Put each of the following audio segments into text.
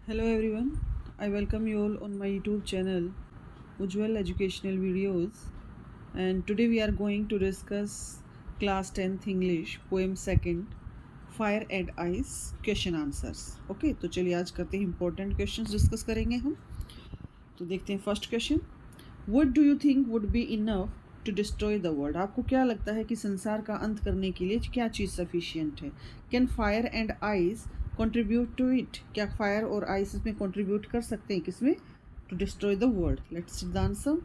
Hello everyone, I welcome you all on my YouTube channel Ujjwal Educational Videos, and today we are going to discuss class 10th English poem 2nd Fire and Ice question answers. Okay तो चलिए आज करते हैं important questions discuss करेंगे हम। तो देखते हैं first question, What do you think would be enough to destroy the world? आपको क्या लगता है कि संसार का अंत करने के लिए क्या चीज़ सफिशियंट है? Can fire and ice contribute to it? क्या फायर और आइस इसमें कंट्रीब्यूट कर सकते हैं किसमें? To destroy the world. Let's see the answer.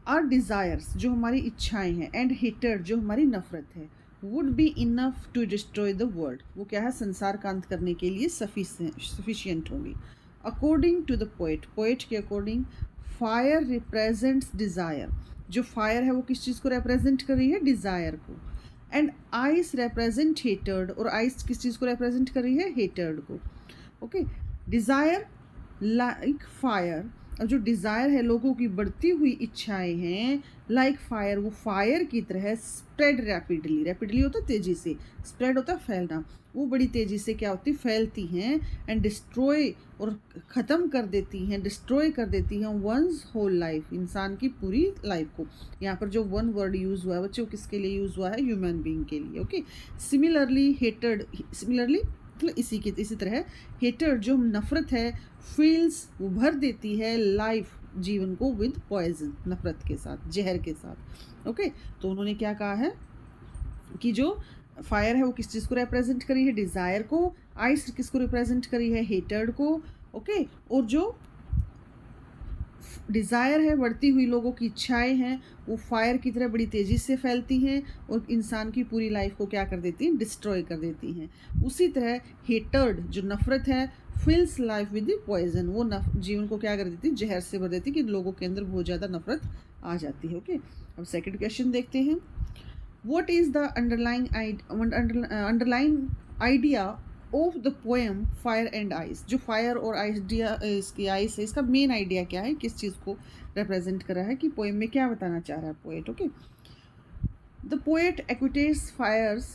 Our desires जो हमारी इच्छाएं हैं एंड हेटर जो हमारी नफरत है would be enough to destroy the world, वो क्या है संसार का अंत करने के लिए सफिशियंट होंगी। According to the poet, poet के अकॉर्डिंग फायर रिप्रेजेंट्स डिज़ायर, जो फायर है वो किस चीज़ को रिप्रेजेंट कर रही है? डिज़ायर को। एंड आइस रिप्रेजेंट हेटर्ड, और आइस किस चीज़ को रिप्रेजेंट कर रही है? हेटर्ड को। ओके, डिज़ायर लाइक फायर, और जो डिज़ायर है लोगों की बढ़ती हुई इच्छाएं हैं लाइक फायर, वो फायर की तरह स्प्रेड रैपिडली, रैपिडली होता है तेज़ी से, स्प्रेड होता है फैलना, वो बड़ी तेज़ी से क्या होती फैलती हैं एंड डिस्ट्रॉय, और ख़त्म कर देती हैं, डिस्ट्रॉय कर देती हैं वंस होल लाइफ, इंसान की पूरी लाइफ को। यहाँ पर जो वन वर्ड यूज़ हुआ है बच्चों किसके लिए यूज़ हुआ है? ह्यूमन बीइंग के लिए। ओके, सिमिलरली हेटेड, सिमिलरली मतलब इसी तरह हेटर जो नफरत है फील्स वो भर देती है लाइफ जीवन को विद पॉइजन, नफरत के साथ, जहर के साथ। ओके, तो उन्होंने क्या कहा है कि जो फायर है वो किस चीज़ को रिप्रेजेंट करी है? डिज़ायर को। आइस किसको रिप्रेजेंट करी है? हेटर्ड को। ओके, और जो डिज़ायर है बढ़ती हुई लोगों की इच्छाएं हैं वो फायर की तरह बड़ी तेज़ी से फैलती हैं और इंसान की पूरी लाइफ को क्या कर देती हैं? डिस्ट्रॉय कर देती हैं। उसी तरह हेटर्ड जो नफरत है फिल्स लाइफ विद पॉइजन, वो जीवन को क्या कर देती है? जहर से भर देती है, कि लोगों के अंदर बहुत ज़्यादा नफरत आ जाती है। ओके, अब सेकेंड क्वेश्चन देखते हैं। What is the underlying idea of the poem fire and ice? जो फायर और आइडिया इसकी आइस है इसका मेन आइडिया क्या है? किस चीज़ को रिप्रेजेंट कर रहा है कि पोएम में क्या बताना चाह रहा है poet? Okay, the poet equates fires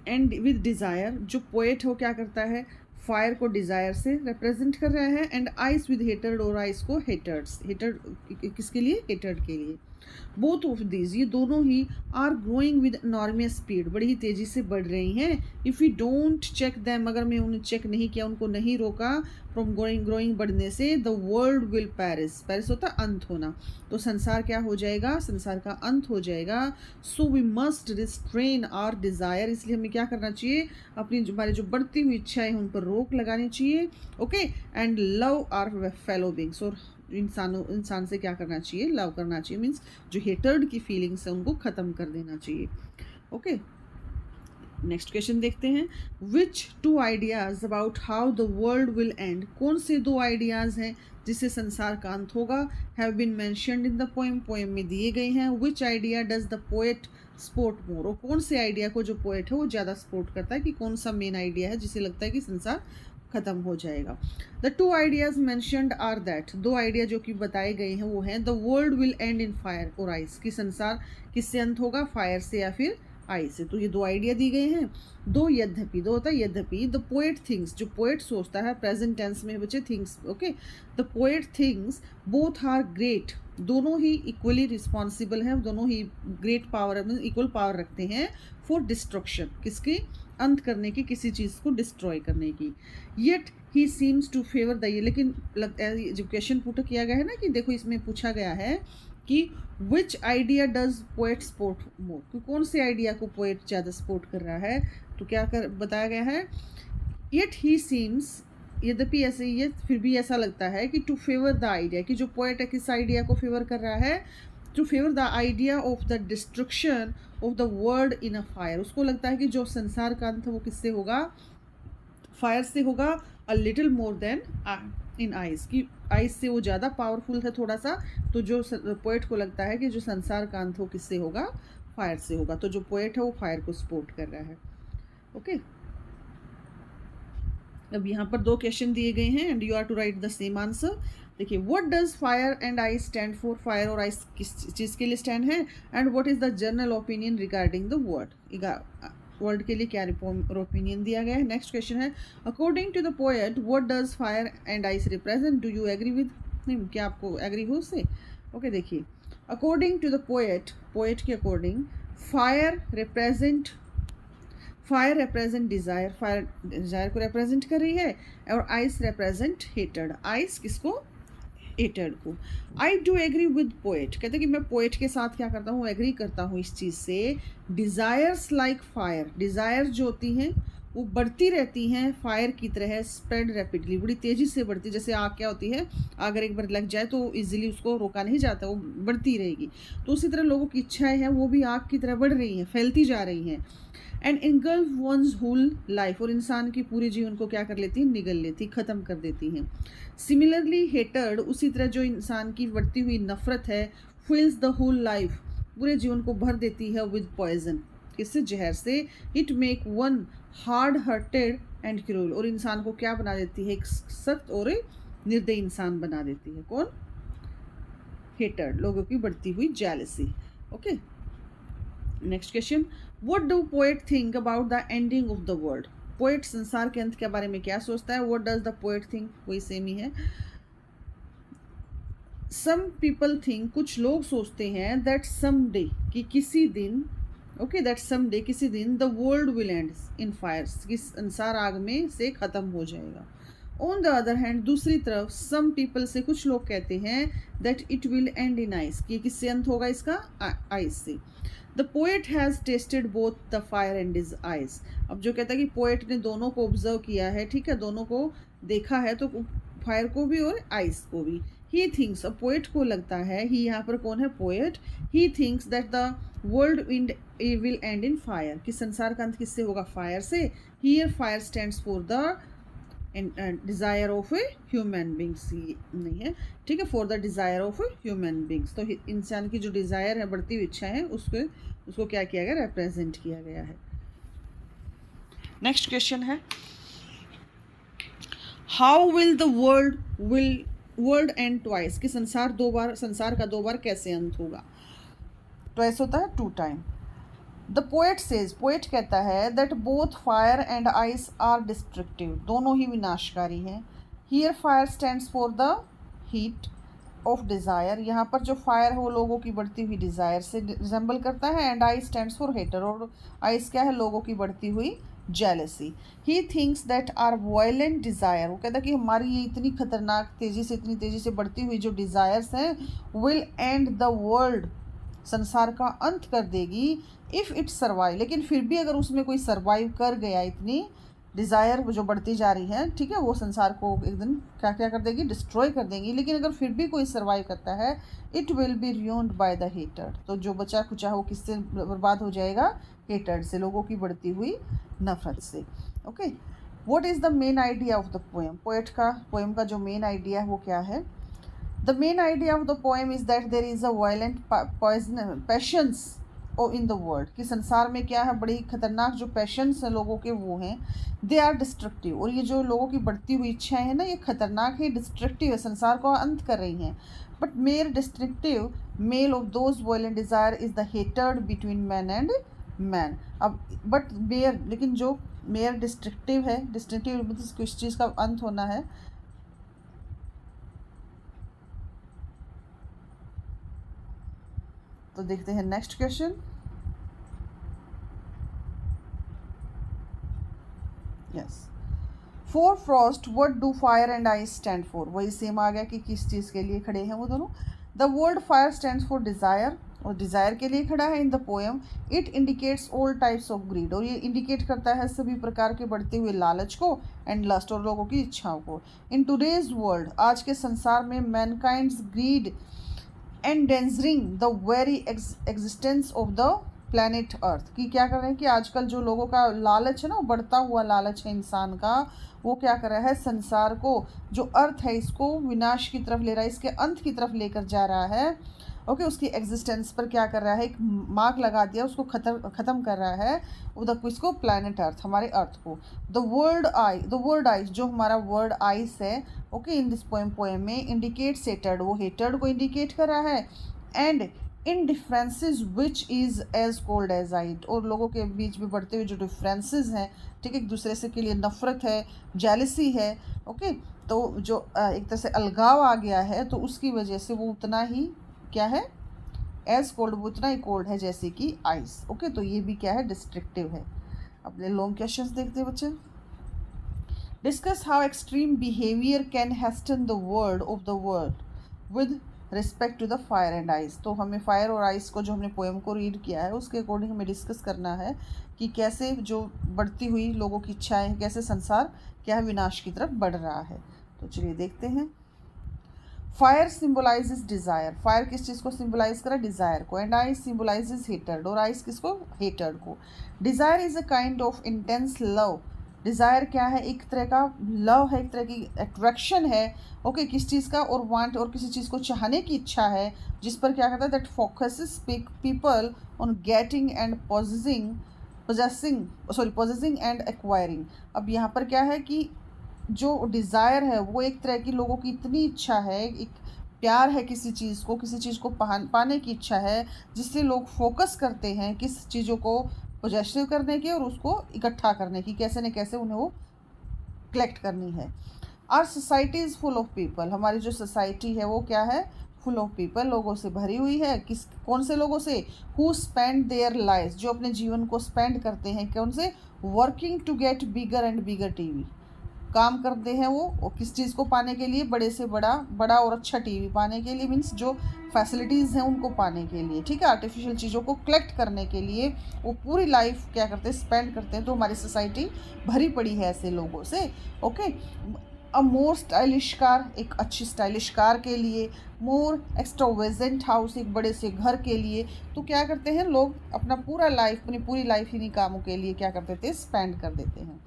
and with desire, जो पोएट हो क्या करता है? फायर को डिज़ायर से रिप्रेजेंट कर रहा है एंड आइस विद हेटर्ड, और आइस को हेटर्ड्स, हेटर्ड किसके लिए? हेटर्ड के लिए। बोथ ऑफ दीज, ये दोनों ही are growing with normal speed, बड़ी ही तेज़ी से बढ़ रही हैं। If you don't check them, अगर मैं उन्हें चेक नहीं किया, उनको नहीं रोका फ्रॉम ग्रोइंग बढ़ने से, the world will Paris, Paris होता अंत होना, तो संसार क्या हो जाएगा? संसार का अंत हो जाएगा। So we must restrain our desire, इसलिए हमें क्या करना चाहिए? अपनी हमारी जो बढ़ती हुई इच्छाएं हैं उन पर रोक लगानी चाहिए। Okay, and love are fellow beings, और इंसान से क्या करना चाहिए? लव करना चाहिए, मीन्स जो हेटर्ड की फीलिंग्स है उनको ख़त्म कर देना चाहिए। ओके, नेक्स्ट क्वेश्चन देखते हैं। Which two ideas about how the world will end, कौन से दो आइडियाज़ हैं जिससे संसार का अंत होगा? Have been mentioned in the poem, poem में दिए गए हैं। Which idea does the poet support more, और कौन से आइडिया को जो पोएट है वो ज़्यादा सपोर्ट करता है, कि कौन सा मेन आइडिया है जिसे लगता है कि संसार ख़त्म हो जाएगा? The two ideas mentioned are that, दो आइडिया जो कि बताए गए हैं वो हैं the world will end in fire और आइस, कि संसार किससे अंत होगा? फायर से या फिर आई से। तो ये दो आइडिया दी गए हैं। दो यद्यपि, दो होता है यद्यपि, द पोएट थिंग्स, जो पोएट सोचता है, प्रेजेंट टेंस में बच्चे thinks. Okay, the poet thinks both are great, दोनों ही इक्वली रिस्पॉन्सिबल हैं, दोनों ही ग्रेट पावर, इक्वल पावर रखते हैं फॉर डिस्ट्रक्शन, किसके? अंत करने की, किसी चीज़ को डिस्ट्रॉय करने की। Yet he seems to favour the, लेकिन जो क्वेश्चन पुट किया गया है ना, कि देखो इसमें पूछा गया है कि विच आइडिया डज पोएट सपोर्ट मोर, कि कौन से आइडिया को पोएट ज़्यादा सपोर्ट कर रहा है? तो क्या कर बताया गया है? येट ही सीम्स, यद्यपि ऐसे ये फिर भी ऐसा लगता है कि टू फेवर द आइडिया, कि जो पोएट है किस आइडिया को फेवर कर रहा है? To favour the idea of the destruction of the world in a fire, उसको लगता है कि जो संसार का अंत है वो किससे होगा? फायर से होगा। A little more then in ice, की आइस से वो ज़्यादा पावरफुल है थोड़ा सा। तो जो पोएट को लगता है कि जो संसार का अंत हो किससे होगा? फायर से होगा। तो जो पोएट है वो फायर को सपोर्ट कर रहा है। ओके, अब यहाँ पर दो क्वेश्चन दिए गए हैं and you are to write the same answer. देखिए, what does fire and ice stand for, fire और आइस किस चीज़ के लिए स्टैंड है? And what is the general opinion regarding the word? World के लिए क्या ओपिनियन दिया गया है। नेक्स्ट क्वेश्चन है, according to the poet what does fire and ice represent, do you agree with him, क्या आपको एग्री हो उससे? ओके देखिए, according to the poet, poet के according fire represent desire, fire desire को रिप्रेजेंट कर रही है, और आइस रिप्रेजेंट हेटेड, आइस किसको? हेटेड को। I do agree with poet, कहते हैं कि मैं पोएट के साथ क्या करता हूँ, एग्री करता हूँ इस चीज़ से। डिज़ायर्स लाइक फायर, डिज़ायर जो होती हैं वो बढ़ती रहती हैं फायर की तरह, स्प्रेड रैपिडली, बड़ी तेज़ी से बढ़ती, जैसे आग क्या होती है, अगर एक बार लग जाए तो इजीली उसको रोका नहीं जाता, वो बढ़ती रहेगी। तो उसी तरह लोगों की इच्छाएं हैं वो भी आग की तरह बढ़ रही हैं, फैलती जा रही हैं। And engulf one's whole life, और इंसान की पूरे जीवन को क्या कर लेती है, निगल लेती, ख़त्म कर देती हैं। सिमिलरली हेटर्ड, उसी तरह जो इंसान की बढ़ती हुई नफरत है, फिल्स द होल लाइफ, पूरे जीवन को भर देती है विद पॉइजन, किससे? जहर से। It make one hard hearted and cruel, और इंसान को क्या बना देती है, एक सख्त और निर्दयी इंसान बना देती है। कौन? हेटर्ड, लोगों की बढ़ती हुई jealousy. Okay next question, what do poet think about the ending of the world, poet संसार के अंत के बारे में क्या सोचता है? What does the poet think, वही सेम ही है। सम पीपल थिंक, कुछ लोग सोचते हैं, दैट सम डे, कि किसी दिन, ओके दैट सम डे, किसी दिन, the world will end in fires, कि संसार आग में से ख़त्म हो जाएगा। ऑन द अदर हैंड, दूसरी तरफ, सम पीपल से कुछ लोग कहते हैं, that it will end in ice, कि किससे अंत होगा इसका? आइस से। The poet has tested both the fire and his eyes, अब जो कहता है कि पोएट ने दोनों को ऑब्जर्व किया है, ठीक है, दोनों को देखा है, तो फायर को भी और आइस को भी। ही थिंक्स, अब पोएट को लगता है, ही यहाँ पर कौन है? Poet. He thinks that the world will end in fire, कि संसार का अंत किससे होगा? फायर से। Here fire stands for the desire of a human beings, नहीं है, ठीक है, for the desire of human beings, तो इंसान की जो डिज़ायर है, बढ़ती हुई इच्छा है, उसको क्या किया गया? रिप्रेजेंट किया गया है। नेक्स्ट क्वेश्चन है, how will the world and twice, कि संसार का दो बार कैसे अंत होगा? ट्वाइस होता है 2 time. The poet says, poet कहता है, that both fire and ice are destructive, दोनों ही विनाशकारी हैं। Here fire stands for the heat of desire, यहाँ पर जो फायर है वो लोगों की बढ़ती हुई डिज़ायर से रिजेंबल करता है, and ice stands for hatred, और आइस क्या है? लोगों की बढ़ती हुई jealousy. He thinks that our violent desire, वो कहता है कि हमारी ये इतनी खतरनाक इतनी तेज़ी से बढ़ती हुई जो डिज़ायर्स हैं, विल एंड द वर्ल्ड, संसार का अंत कर देगी, इफ़ इट सर्वाइव, लेकिन फिर भी अगर उसमें कोई सर्वाइव कर गया, इतनी डिज़ायर जो बढ़ती जा रही है, ठीक है, वो संसार को एक दिन क्या क्या कर देगी? डिस्ट्रॉय कर देंगी। लेकिन अगर फिर भी कोई सर्वाइव करता है, it will be ruined by the hatred, तो जो बचा खुचा वो किससे बर्बाद हो जाएगा? हेटर से, लोगों की बढ़ती हुई नफरत से। Okay, what is the main idea of the poem, poem का जो मेन आइडिया है वो क्या है? The main idea of the poem is that there is a violent passions in the world, कि संसार में क्या है? बड़ी खतरनाक जो पैशंस हैं लोगों के, वो हैं, दे आर डिस्ट्रक्टिव, और ये जो लोगों की बढ़ती हुई इच्छाएं हैं ना, ये खतरनाक है, डिस्ट्रक्टिव है, संसार को अंत कर रही हैं। But major destructive mail of those violent desire is the hatred between man and man. अब बट मेयर, लेकिन जो मेयर डिस्ट्रक्टिव है, डिस्ट्रक्टिव मतलब किस चीज़ का अंत होना है? तो देखते हैं next question. Yes, for Frost what do fire and ice stand for, वही सेम आ गया कि किस चीज़ के लिए खड़े हैं वो दोनों। The word fire stands for desire, और डिज़ायर के लिए खड़ा है in the poem. It indicates all types of greed, और ये इंडिकेट करता है सभी प्रकार के बढ़ते हुए लालच को, एंड लस्ट, और लोगों की इच्छाओं को। इन टूडेज वर्ल्ड, आज के संसार में, mankind's greed endangering the very existence of the planet earth, कि क्या कर रहे हैं कि आजकल जो लोगों का लालच है ना, बढ़ता हुआ लालच है इंसान का, वो क्या कर रहा है? संसार को, जो अर्थ है, इसको विनाश की तरफ ले रहा है, इसके अंत की तरफ लेकर जा रहा है। ओके, उसकी एग्जिस्टेंस पर क्या कर रहा है? एक मार्क लगा दिया, उसको ख़त्म कर रहा है, उधर इसको प्लैनेट अर्थ, हमारे अर्थ को। द वर्ड आइस, जो हमारा वर्ड आइस है, ओके, इन दिस पोएम में इंडिकेट्स हेटर्ड, वो हेटर्ड को इंडिकेट कर रहा है, and in differences which is as cold as ice, और लोगों के बीच में बढ़ते हुए जो डिफरेंसेस हैं, ठीक है, एक दूसरे से के लिए नफ़रत है, जेलसी है, ओके, तो जो एक तरह से अलगाव आ गया है, तो उसकी वजह से वो उतना ही क्या है, एज कोल्ड, वो उतना ही कोल्ड है जैसे कि आइस, ओके, तो ये भी क्या है, डिस्ट्रक्टिव है। अपने लॉन्ग क्वेश्चंस देखते हैं बच्चे। Discuss how extreme behaviour can hasten the world of the world with respect to the fire and ice. तो हमें फायर और आइस को, जो हमने पोएम को रीड किया है, उसके अकॉर्डिंग हमें डिस्कस करना है कि कैसे जो बढ़ती हुई लोगों की इच्छाएं, कैसे संसार क्या है, विनाश की तरफ बढ़ रहा है। तो चलिए देखते हैं। फायर सिम्बोलाइजेज डिज़ायर, फायर किस चीज़ को सिम्बोलाइज करा, डिज़ायर को, एंड आइस सिम्बोलाइजेज हेटर्ड, और आइस किसको, हेटर्ड को। Desire is a kind of intense love, desire क्या है, एक तरह का लव है, एक तरह की अट्रैक्शन है, ओके, किस चीज़ का, और वांट, और किसी चीज़ को चाहने की इच्छा है, जिस पर क्या कहता है, that focuses people on getting and possessing and acquiring. अब यहाँ पर क्या है कि जो डिज़ायर है वो एक तरह की लोगों की इतनी इच्छा है, एक प्यार है किसी चीज़ को, किसी चीज़ को पाने की इच्छा है, जिससे लोग फोकस करते हैं किस चीज़ों को पोजेसिव करने की और उसको इकट्ठा करने की, कैसे न कैसे उन्हें वो कलेक्ट करनी है। Our society is full of people, हमारी जो सोसाइटी है वो क्या है, फुल ऑफ पीपल, लोगों से भरी हुई है। कौन से लोगों से, हु स्पेंड देयर लाइफ, जो अपने जीवन को स्पेंड करते हैं, कौन से, working to get bigger and bigger TV, काम करते हैं वो किस चीज़ को पाने के लिए, बड़े से बड़ा और अच्छा टीवी पाने के लिए, मीन्स जो फैसिलिटीज़ हैं उनको पाने के लिए, ठीक है, आर्टिफिशियल चीज़ों को कलेक्ट करने के लिए वो पूरी लाइफ क्या करते हैं, स्पेंड करते हैं। तो हमारी सोसाइटी भरी पड़ी है ऐसे लोगों से, ओके। अ मोर स्टाइलिश कार, एक अच्छी स्टाइलिश कार के लिए, मोर एक्सट्रावेजेंट हाउस, एक बड़े से घर के लिए। तो क्या करते हैं लोग अपना अपनी पूरी लाइफ इन्हीं कामों के लिए क्या करते थे, स्पेंड कर देते हैं।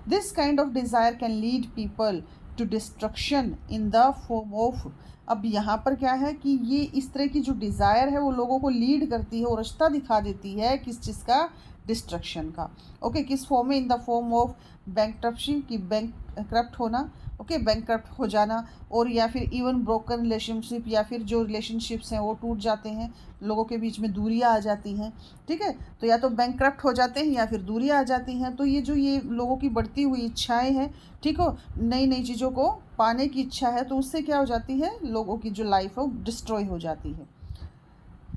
This kind of desire can lead people to destruction in the form of, अब यहाँ पर क्या है कि ये इस तरह की जो डिज़ायर है वो लोगों को लीड करती है और रास्ता दिखा देती है किस चीज़ का, डिस्ट्रक्शन का, ओके, किस फॉर्म में, इन द फॉर्म ऑफ बैंकक्रप्सी, की बैंक करप्ट होना, ओके, बैंकक्रप्ट हो जाना, और या फिर इवन ब्रोकन रिलेशनशिप, या फिर जो रिलेशनशिप्स हैं वो टूट जाते हैं, लोगों के बीच में दूरियां आ जाती हैं, ठीक है, तो या तो बैंकक्रप्ट हो जाते हैं या फिर दूरियां आ जाती हैं। तो ये लोगों की बढ़ती हुई इच्छाएं हैं, ठीक हो, नई नई चीज़ों को पाने की इच्छा है, तो उससे क्या हो जाती है, लोगों की जो लाइफ है वो डिस्ट्रॉय हो जाती है।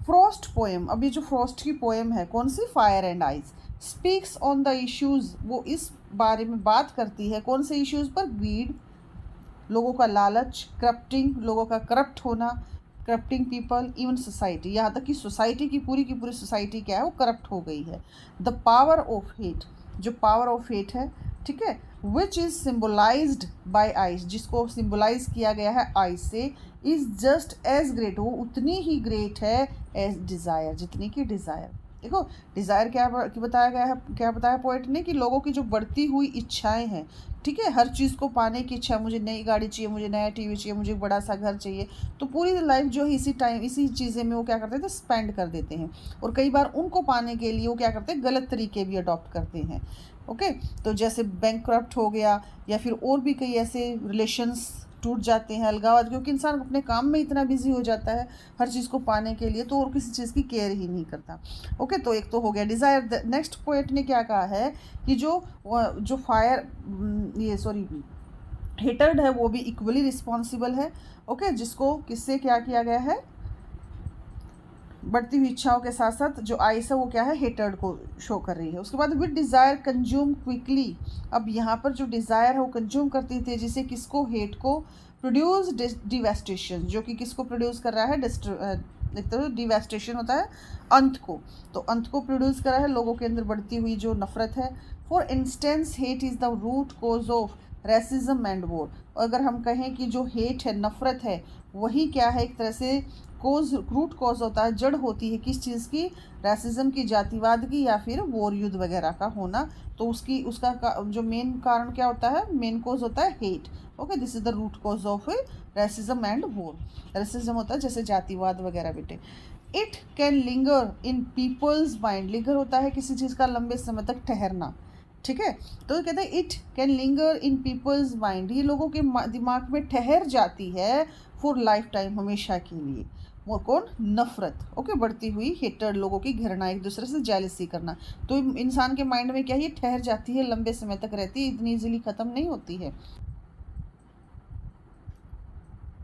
फ्रॉस्ट पोएम, अभी जो फ्रॉस्ट की पोएम है कौन सी, fire and ice, speaks on the issues, वो इस बारे में बात करती है कौन से इश्यूज़ पर, ग्रीड, लोगों का लालच, करप्टिंग, लोगों का करप्ट होना, करप्टिंग पीपल, इवन सोसाइटी, यहाँ तक कि सोसाइटी की पूरी सोसाइटी क्या है, वो करप्ट हो गई है। द पावर ऑफ हेट, जो पावर ऑफ हेट है, ठीक है, विच इज़ सिम्बोलाइज्ड बाय आइस, जिसको सिम्बोलाइज किया गया है आइस से, इज़ जस्ट एज ग्रेट, वो उतनी ही ग्रेट है एज डिज़ायर, जितनी की डिज़ायर। देखो डिज़ायर क्या बताया गया है, क्या बताया पोएट ने, कि लोगों की जो बढ़ती हुई इच्छाएं हैं, ठीक है, हर चीज़ को पाने की इच्छा, मुझे नई गाड़ी चाहिए, मुझे नया टीवी चाहिए, मुझे बड़ा सा घर चाहिए, तो पूरी लाइफ जो है इसी चीज़ें में वो क्या करते थे, स्पेंड कर देते हैं, और कई बार उनको पाने के लिए वो क्या करते हैं, गलत तरीके भी अडॉप्ट करते हैं, ओके। तो जैसे बैंकक्रप्ट हो गया, या फिर और भी कई ऐसे रिलेशंस टूट जाते हैं, अलगाव, क्योंकि इंसान अपने काम में इतना बिजी हो जाता है हर चीज़ को पाने के लिए, तो और किसी चीज़ की केयर ही नहीं करता, ओके। तो एक तो हो गया डिज़ायर। नेक्स्ट पोएट ने क्या कहा है कि जो फायर हेटर्ड है वो भी इक्वली रिस्पॉन्सिबल है, ओके, जिसको किससे क्या किया गया है, बढ़ती हुई इच्छाओं के साथ साथ जो आइस है वो क्या है, हेटर्ड को शो कर रही है। उसके बाद विद डिज़ायर कंज्यूम क्विकली, अब यहाँ पर जो डिज़ायर है वो कंज्यूम करती थी, जिसे किसको, हेट को, प्रोड्यूस डिवेस्टेशन, जो कि किसको प्रोड्यूस कर रहा है, एक तो डिवेस्टेशन होता है अंत को, तो अंत को प्रोड्यूस कर रहा है, लोगों के अंदर बढ़ती हुई जो नफरत है। For instance hate is the root cause of racism and war, अगर हम कहें कि जो हेट है, नफरत है, वही क्या है, एक तरह से रूट कॉज होता है, जड़ होती है किस चीज़ की, रेसिज्म की, जातिवाद की, या फिर वॉर, युद्ध वगैरह का होना। तो उसका जो मेन कारण क्या होता है, मेन कॉज होता है hate, okay, this is the root cause of racism and war. Racism होता है जैसे जातिवाद वगैरह बेटे। It can linger in people's mind, linger होता है किसी चीज़ का लंबे समय तक ठहरना, ठीक है, तो कहते हैं it can linger in people's mind, ये लोगों के दिमाग में ठहर जाती है फॉर लाइफ टाइम, हमेशा के लिए। वो कौन, नफरत, ओके, बढ़ती हुई हेटर्ड, लोगों की घृणा, एक दूसरे से जेलसी करना। तो इंसान के माइंड में क्या, ये ठहर जाती है, लंबे समय तक रहती है, इतनी इजीली ख़त्म नहीं होती है।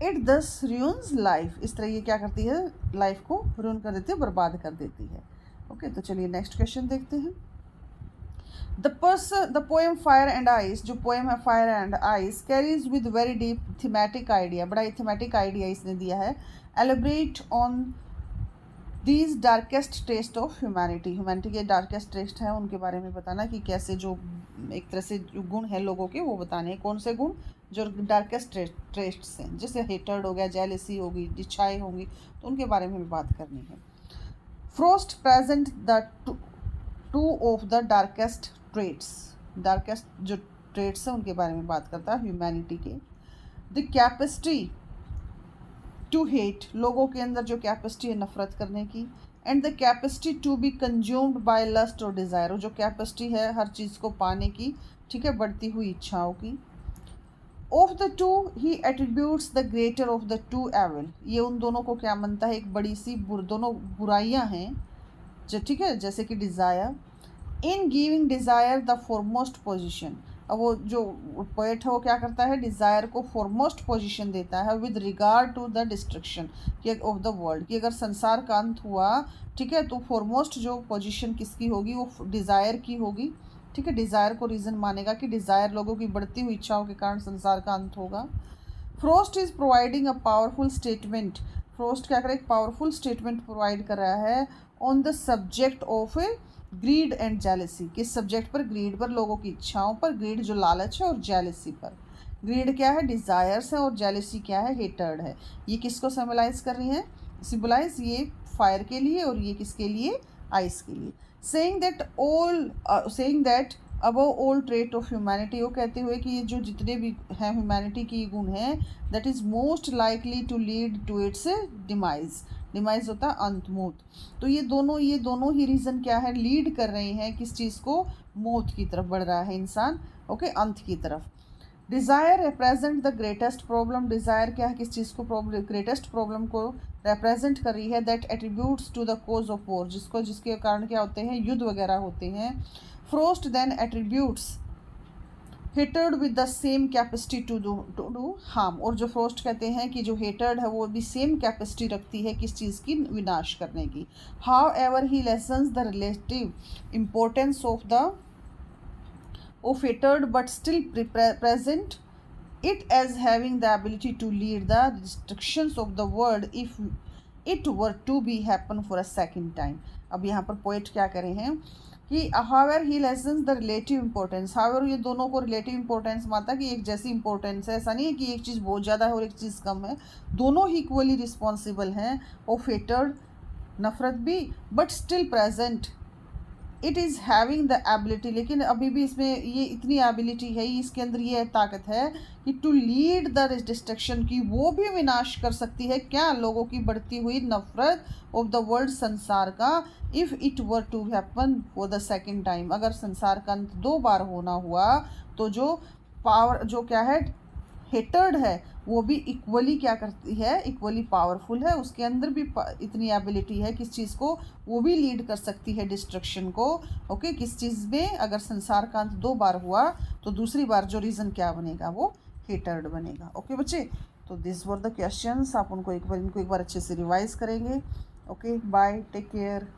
इट दस रून्स लाइफ, इस तरह ये क्या करती है, लाइफ को रून कर देती है, बर्बाद कर देती है। ओके, तो चलिए नेक्स्ट क्वेश्चन देखते हैं। The poem fire and ice, जो पोएम है fire and ice, carries with very deep thematic idea, बड़ा थीमेटिक आइडिया इसने दिया है। Elaborate on these darkest test of humanity, humanity के डार्केस्ट टेस्ट हैं उनके बारे में बताना, कि कैसे जो एक तरह से जो गुण हैं लोगों के वो बताने हैं। कौन से गुण, जो डार्केस्ट टेस्ट्स हैं, जैसे हेटर्ड हो गया, जेलसी होगी, इच्छाएँ होंगी, तो उनके बारे में भी बात करनी है। Frost present the two of the darkest traits, darkest जो ट्रेट्स हैं उनके बारे में बात करता है ह्यूमैनिटी के। द कैपेसिटी टू हेट, लोगों के अंदर जो कैपेसिटी है नफरत करने की। And the capacity to be consumed by lust और डिज़ायर, जो कैपेसिटी है हर चीज़ को पाने की, ठीक है, बढ़ती हुई इच्छाओं की। Of the two he attributes the greater of the two evil, ये उन दोनों को क्या मानता है, एक बड़ी सी दोनों बुराइयां हैं, जो ठीक है, जैसे कि desire. In giving desire the foremost position, अब वो जो पोएट है वो क्या करता है, डिज़ायर को फॉरमोस्ट पोजीशन देता है with regard to the destruction of the world, कि अगर संसार का अंत हुआ, ठीक है, तो फॉरमोस्ट जो पोजीशन किसकी होगी, वो डिज़ायर की होगी, ठीक है, डिज़ायर को रीज़न मानेगा कि डिज़ायर लोगों की बढ़ती हुई इच्छाओं के कारण संसार का अंत होगा। Frost is providing a powerful statement, frost क्या करे, एक पावरफुल स्टेटमेंट प्रोवाइड कर रहा है on the subject of A grid and jealousy, किस सब्जेक्ट पर, ग्रीड पर, लोगों की इच्छाओं पर, ग्रीड जो लालच है, और जेलसी पर। ग्रीड क्या है, डिज़ायर्स है, और जेलसी क्या है, हेटर्ड है। ये किसको सिम्बलाइज कर रही है, सिम्बलाइज ये फायर के लिए, और ये किसके लिए, आइस के लिए। Saying that above all trait of humanity, वो कहते हुए कि ये जो जितने भी हैं ह्यूमैनिटी की गुण हैं, that is most likely to lead to its demise, demise होता है अंत, मौत। तो ये दोनों ही रीज़न क्या है, लीड कर रहे हैं किस चीज़ को, मौत की तरफ बढ़ रहा है इंसान, ओके, अंत की तरफ। Desire represent the greatest problem, desire क्या है, किस चीज़ को, ग्रेटेस्ट प्रॉब्लम को रिप्रेजेंट कर रही है। That attributes to the cause of war, जिसके कारण क्या होते हैं, युद्ध वगैरह होते हैं। Frost then attributes hatred with the same capacity to do harm, और जो फ्रोस्ट कहते हैं कि जो हेटर्ड है वो भी सेम कैपेसिटी रखती है किस चीज़ की, विनाश करने की। How ever he lessons the relative importance of hatred but still present it as having the ability to lead the destructions of the world if it were to be happen for a second time। अब यहाँ पर poet क्या करे हैं कि however he lessons the relative importance, however ये दोनों को रिलेटिव इंपॉर्टेंस मानता कि एक जैसी इंपॉर्टेंस है, ऐसा नहीं है कि एक चीज़ बहुत ज़्यादा है और एक चीज़ कम है, दोनों ही इक्वली रिस्पॉन्सिबल हैं ऑफ हेटर्ड, नफरत भी, but still present it is having the ability, लेकिन अभी भी इसमें ये इतनी एबिलिटी है, इसके अंदर ये ताकत है कि टू लीड द डिस्ट्रक्शन, की वो भी विनाश कर सकती है क्या, लोगों की बढ़ती हुई नफरत ऑफ द वर्ल्ड, संसार का। If it were to happen for the second time, अगर संसार का अंत 2 बार होना हुआ, तो जो पावर जो क्या है, हेटर्ड है, वो भी इक्वली क्या करती है, इक्वली पावरफुल है, उसके अंदर भी इतनी एबिलिटी है किस चीज़ को, वो भी लीड कर सकती है डिस्ट्रक्शन को, ओके, किस चीज़ में, अगर संसार का अंत 2 बार हुआ तो दूसरी बार जो रीज़न क्या बनेगा, वो हेटर्ड बनेगा। ओके बच्चे, तो दिस वर द क्वेश्चंस, आप इनको एक बार अच्छे से रिवाइज करेंगे। Okay, bye, take care.